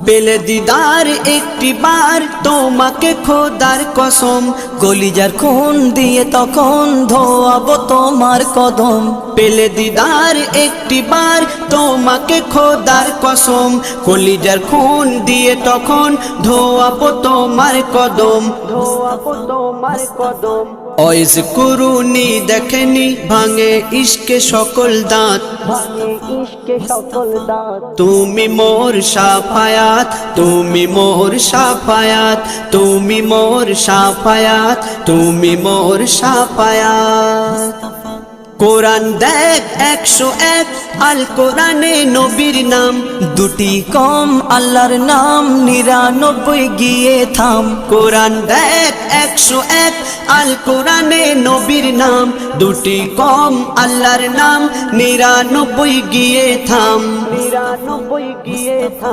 পেলে দিদার একটি বার তোমাকে খোদার কসম, কলিজার খুন দিয়ে তখন ধোয়াবো তোমার কদম। পেলে দিদার একটি বার তোমাকে খোদার কসম, কলিজার খুন দিয়ে তখন ধোয়াবো তোমার কদম, ধোয়াবো তোমার কদম। ওয়াইজ কুরুনি দেখেনি ভাঙে ইশকে সকল দাঁত, ভাঙে ইশকে সকল দাঁত। তুমি মোর শাফায়াত, তুমি মোর শাফায়াত, তুমি মোর শাফায়াত, তুমি মোর শাফায়াত। কোরআন দেখ 101 আল কোরআনে নবীর নাম, দুটি কম আল্লাহর নাম 99 গিয়ে থাম। কোরআন দেখ 101 আল কোরআনে নবীর নাম, দুটি কম আল্লাহর নাম 99 গিয়ে থাম, 99 গিয়ে থাম।